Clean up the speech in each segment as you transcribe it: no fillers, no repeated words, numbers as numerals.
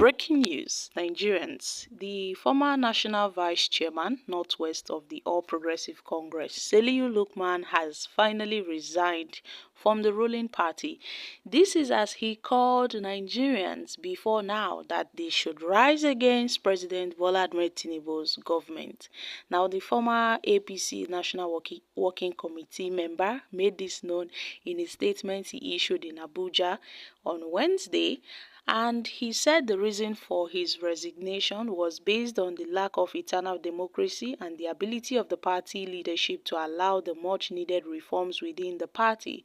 Breaking news, Nigerians. The former National Vice Chairman, Northwest of the All Progressive Congress, Salihu Lukman, has finally resigned from the ruling party. This is as he called Nigerians before now that they should rise against President Bola Ahmed Tinubu's government. Now, the former APC National Working Committee member made this known in a statement he issued in Abuja on Wednesday. And he said the reason for his resignation was based on the lack of internal democracy and the ability of the party leadership to allow the much-needed reforms within the party.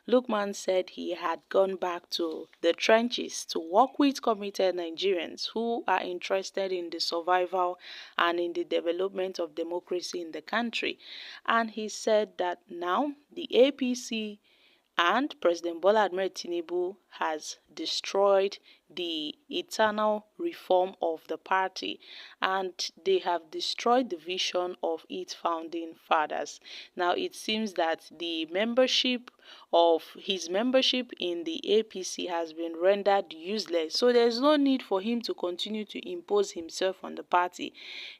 Lukman said he had gone back to the trenches to work with committed Nigerians who are interested in the survival and in the development of democracy in the country. And he said that now the APC and President Bola Ahmed Tinubu has destroyed the eternal reform of the party, and they have destroyed the vision of its founding fathers. Now it seems that the membership of his membership in the APC has been rendered useless, so there's no need for him to continue to impose himself on the party,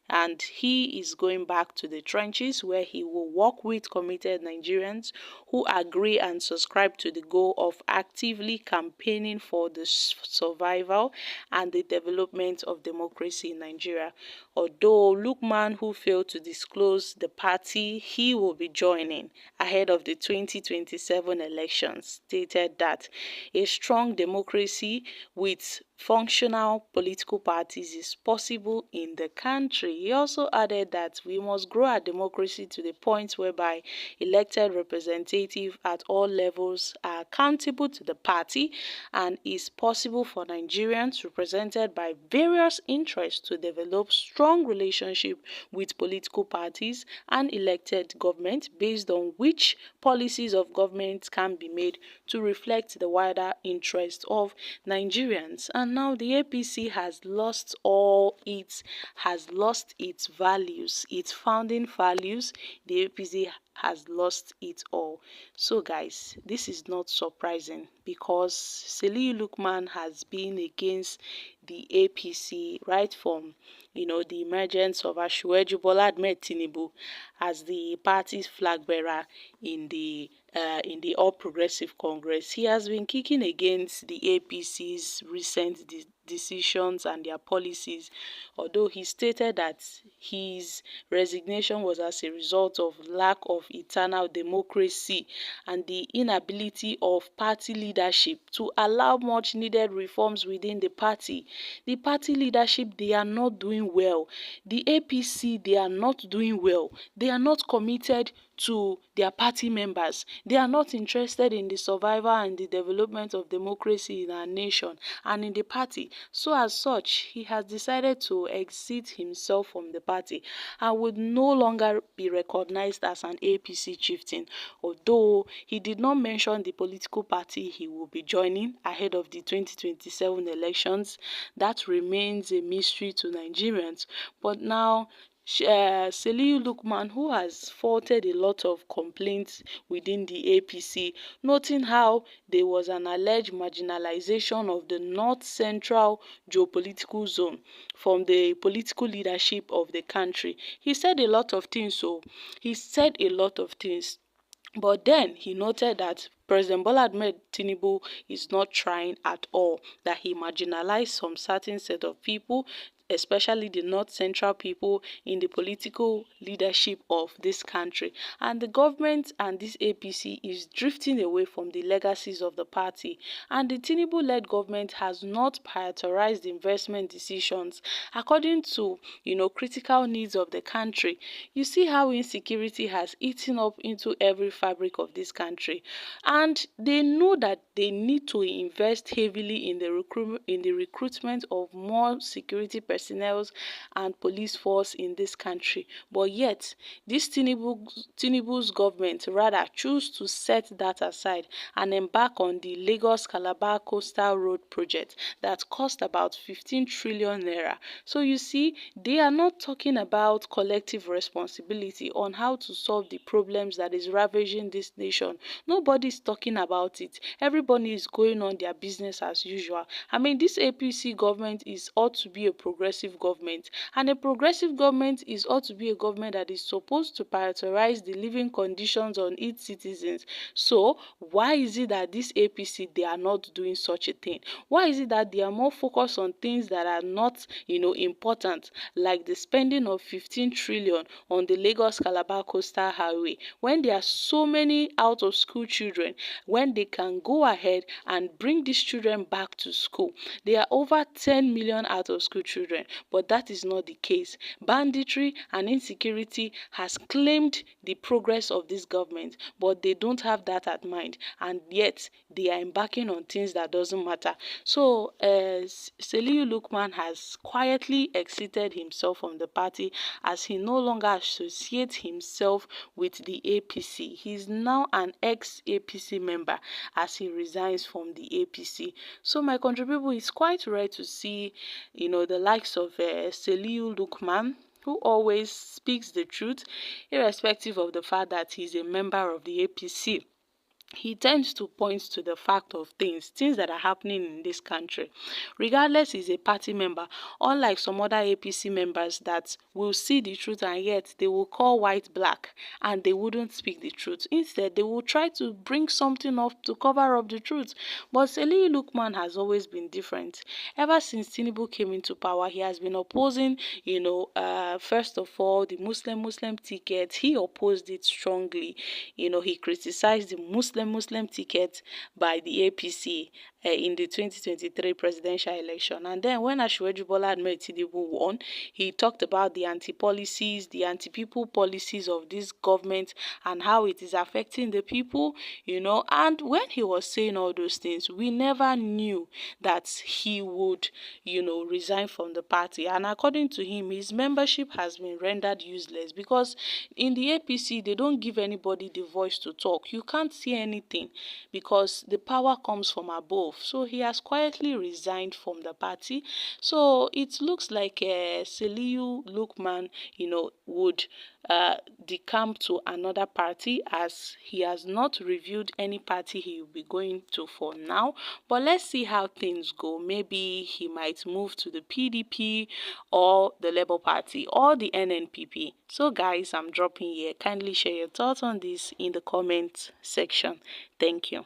and he is going back to the trenches where he will work with committed Nigerians who agree and subscribe to the goal of actively campaigning for the survival and the development of democracy in Nigeria. Although Lukman, who failed to disclose the party he will be joining ahead of the 2027 elections, stated that a strong democracy with functional political parties is possible in the country. He also added that we must grow our democracy to the point whereby elected representatives at all levels are accountable to the party, and is possible for Nigerians represented by various interests to develop strong relationship with political parties and elected government, based on which policies of government can be made to reflect the wider interest of Nigerians. And now the APC has lost its values, its founding values. The APC has lost it all. So guys, this is not surprising because Salihu Lukman has been against the APC right from the emergence of Asiwaju Bola Ahmed Tinubu as the party's flag bearer in the All Progressive Congress. He has been kicking against the APC's recent decisions and their policies, although he stated that his resignation was as a result of lack of internal democracy and the inability of party leadership to allow much needed reforms within the party. The party leadership, they are not doing well. The APC, they are not doing well. They are not committed to their party members. They are not interested in the survival and the development of democracy in our nation and in the party. So as such, he has decided to exit himself from the party and would no longer be recognized as an APC chieftain, although he did not mention the political party he will be joining ahead of the 2027 elections. That remains a mystery to Nigerians. But now Salihu Lukman, who has faulted a lot of complaints within the APC, noting how there was an alleged marginalization of the North Central geopolitical zone from the political leadership of the country. He said a lot of things, but then he noted that President Bola Ahmed Tinubu is not trying at all, that he marginalized some certain set of people, especially the North Central people in the political leadership of this country. And the government and this APC is drifting away from the legacies of the party. And the Tinubu-led government has not prioritized investment decisions according to, critical needs of the country. You see how insecurity has eaten up into every fabric of this country. And they know that they need to invest heavily in the recruitment of more security personnel and police force in this country. But yet, this Tinubu's government rather choose to set that aside and embark on the Lagos-Calabar Coastal Road project that cost about 15 trillion naira. So you see, they are not talking about collective responsibility on how to solve the problems that is ravaging this nation. Nobody is talking about it. Everybody is going on their business as usual. I mean, this APC government is ought to be a progressive government, and a progressive government is ought to be a government that is supposed to prioritize the living conditions on its citizens. So why is it that this APC, they are not doing such a thing? Why is it that they are more focused on things that are not, important, like the spending of 15 trillion on the Lagos-Calabar Coastal Highway, when there are so many out of school children, when they can go ahead and bring these children back to school? There are over 10 million out of school children, but that is not the case. Banditry and insecurity has claimed the progress of this government, but they don't have that at mind, and yet they are embarking on things that doesn't matter. So Salihu Lukman has quietly exited himself from the party, as he no longer associates himself with the APC. He is now an ex-APC member, as he resigns from the APC. So my country people, it's quite rare to see, the likes of Salihu Lukman, who always speaks the truth, irrespective of the fact that he's a member of the APC. He tends to point to the fact of things that are happening in this country. Regardless, he's a party member, unlike some other APC members that will see the truth and yet they will call white black and they wouldn't speak the truth. Instead, they will try to bring something up to cover up the truth. But Salihu Lukman has always been different. Ever since Tinubu came into power, he has been opposing, first of all, the Muslim ticket. He opposed it strongly. He criticized the Muslim ticket by the APC in the 2023 presidential election. And then when Asiwaju Bola Ahmed Tinubu won, he talked about the anti-policies, the anti-people policies of this government and how it is affecting the people, And when he was saying all those things, we never knew that he would, resign from the party. And according to him, his membership has been rendered useless because in the APC, they don't give anybody the voice to talk. You can't see anything because the power comes from above. So he has quietly resigned from the party. So it looks like Salihu Lukman, would decamp to another party, as he has not revealed any party he will be going to for now. But let's see how things go. Maybe he might move to the PDP or the Labour Party or the NNPP. So guys, I'm dropping here. Kindly share your thoughts on this in the comment section. Thank you.